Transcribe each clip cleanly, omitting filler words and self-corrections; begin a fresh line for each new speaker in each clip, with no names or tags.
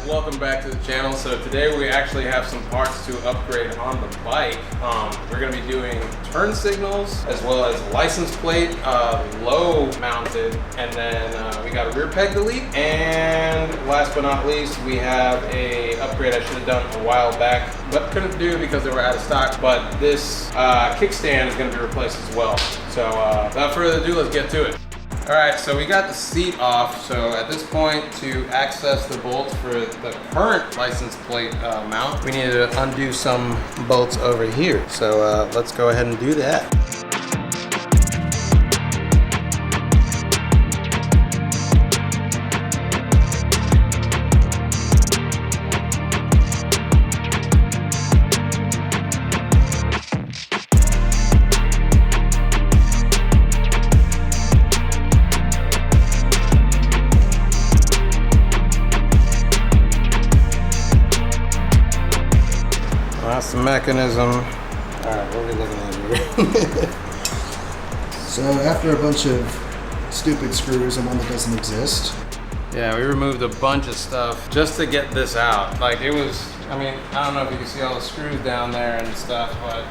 welcome back to the channel. So today we actually have some parts to upgrade on the bike. We're going to be doing turn signals as well as license plate, low mounted, and then we got a rear peg delete. And last but not least, we have a upgrade I should have done a while back, but couldn't do because they were out of stock. But this kickstand is going to be replaced as well. So without further ado, let's get to it. All right, so we got the seat off. So at this point, to access the bolts for the current license plate mount, we need to undo some bolts over here. So let's go ahead and do that. That's the mechanism. All right, what are we looking at here?
So after a bunch of stupid screws and one that doesn't exist.
Yeah, we removed a bunch of stuff just to get this out. Like it was, I mean, I don't know if you can see all the screws down there and stuff, but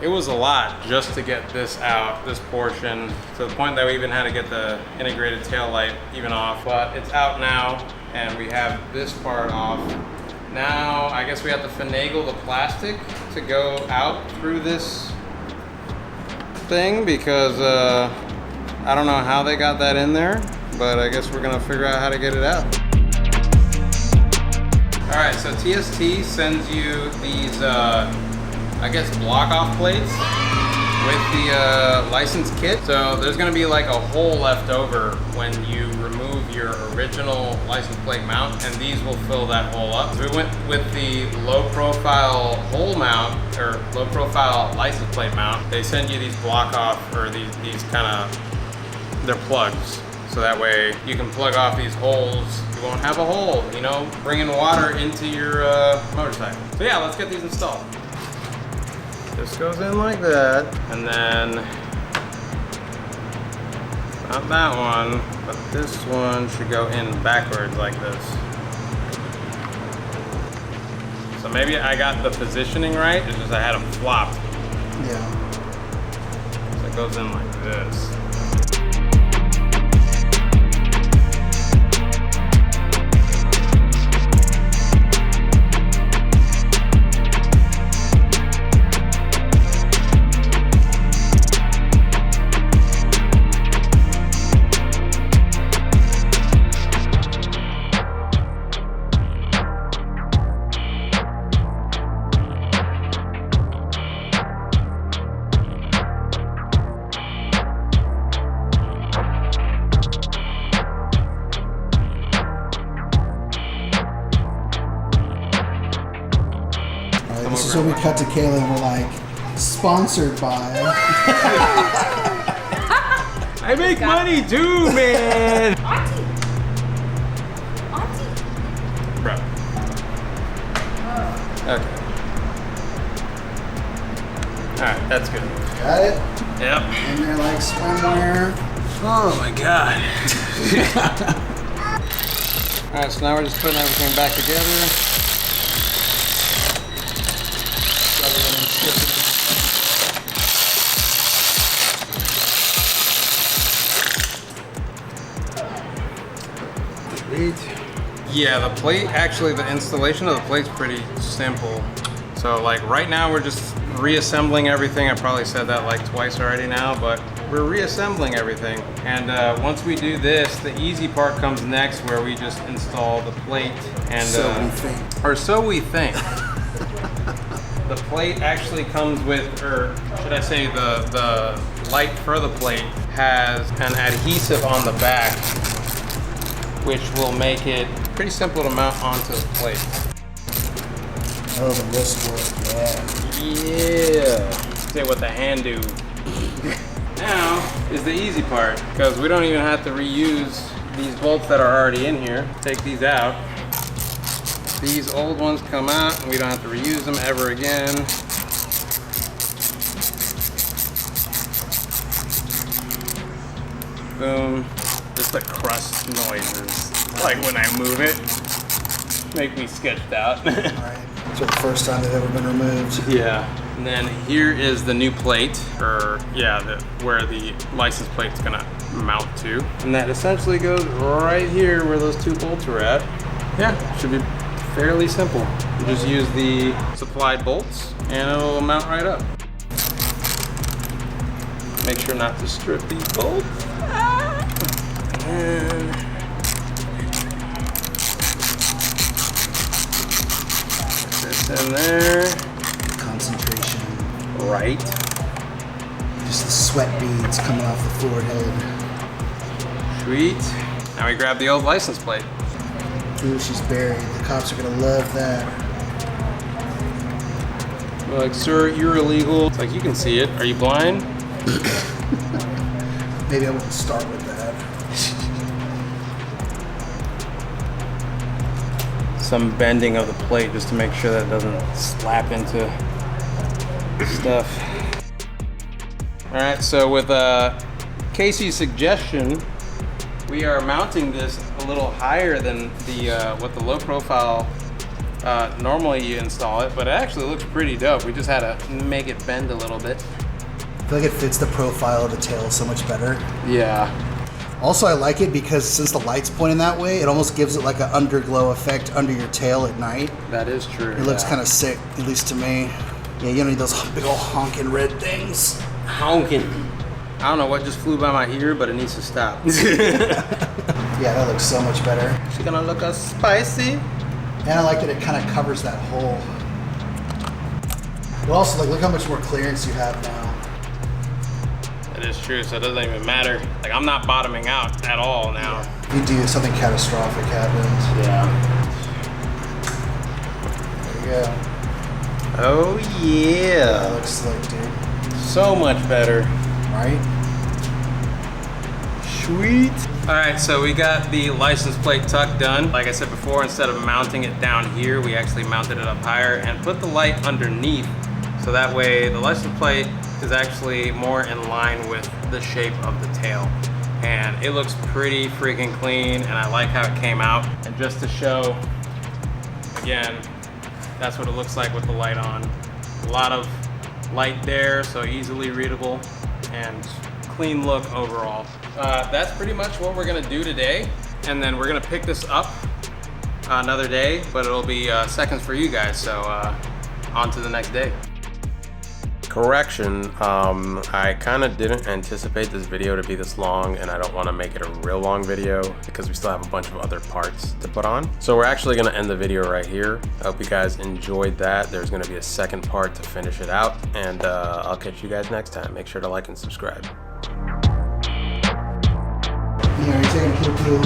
it was a lot just to get this out, this portion, to the point that we even had to get the integrated tail light even off. But it's out now, and we have this part off. Now, I guess we have to finagle the plastic to go out through this thing because I don't know how they got that in there, but I guess we're gonna figure out how to get it out. All right, so TST sends you these, I guess, block off plates with the license kit. So there's gonna be like a hole left over when you remove your original license plate mount, and these will fill that hole up. So we went with the low profile hole mount, or low profile license plate mount. They send you these block off, or these kind of, they're plugs. So that way you can plug off these holes. You won't have a hole, you know, bringing water into your motorcycle. So yeah, let's get these installed. This goes in like that, and then not that one, but this one should go in backwards like this. So maybe I got the positioning right, it's just I had them flopped.
Yeah.
So it goes in like this.
This is when we cut to Kayla and we're like, sponsored by.
I make money too, man.
Auntie.
Bro. Okay. Alright, that's good.
Got it?
Yep.
And they're like swimwear.
Oh my god. Alright, so now we're just putting everything back together. Yeah, the plate, actually the installation of the plate's pretty simple. So like right now we're just reassembling everything. I probably said that like twice already now, but we're reassembling everything. And once we do this, the easy part comes next, where we just install the plate. And
So we think.
Or so we think. The plate actually comes with, or should I say the light for the plate has an adhesive on the back, which will make it pretty simple to mount onto the plate.
Oh, the wrist work, yeah.
Yeah. Say what the hand do. Now is the easy part, because we don't even have to reuse these bolts that are already in here. Take these out. These old ones come out, and we don't have to reuse them ever again. Boom. Just the crust noises. Like when I move it, make me sketched out.
Alright. So the first time they've ever been removed.
Yeah. And then here is the new plate, or yeah, where the license plate's gonna mount to. And that essentially goes right here where those two bolts are at. Yeah, should be fairly simple. You just use the supplied bolts and it'll mount right up. Make sure not to strip these bolts. And put this in there.
Concentration.
Right.
Just the sweat beads coming off the forehead.
Sweet. Now we grab the old license plate.
Ooh, she's buried. The cops are gonna love that.
We're like, sir, you're illegal. It's like, you can see it. Are you blind?
Maybe I wouldn't start with that.
Some bending of the plate just to make sure that it doesn't slap into stuff. All right, so with Casey's suggestion, we are mounting this a little higher than the what the low profile normally you install it, but it actually looks pretty dope. We just had to make it bend a little bit.
I feel like it fits the profile of the tail so much better.
Yeah.
Also, I like it because since the light's pointing that way, it almost gives it like an underglow effect under your tail at night.
That is true.
It looks kind of sick, at least to me. Yeah, you don't need those big old honking red things.
honking. I don't know what just flew by my ear, but it needs to stop.
Yeah, that looks so much better.
She's gonna look us spicy.
And I like that it kind of covers that hole. But also, like, look how much more clearance you have now.
It is true, so it doesn't even matter. Like, I'm not bottoming out at all now.
Yeah. You do, something catastrophic happens.
Yeah.
There you go.
Oh yeah.
That looks slick, dude.
So much better.
Right?
Sweet. All right, so we got the license plate tuck done. Like I said before, instead of mounting it down here, we actually mounted it up higher and put the light underneath. So that way the license plate is actually more in line with the shape of the tail. And it looks pretty freaking clean, and I like how it came out. And just to show, again, that's what it looks like with the light on. A lot of light there, so easily readable and clean look overall. That's pretty much what we're gonna do today. And then we're gonna pick this up another day, but it'll be seconds for you guys, so on to the next day. Correction, I kind of didn't anticipate this video to be this long, and I don't want to make it a real long video because we still have a bunch of other parts to put on. So we're actually going to end the video right here. I hope you guys enjoyed that. There's going to be a second part to finish it out, and I'll catch you guys next time. Make sure to like and subscribe.
Yeah, are you taking a poo-poo?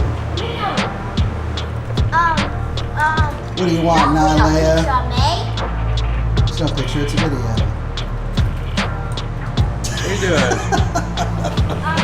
What do you want now, Leia? It's no picture, it's a video.
What are you doing?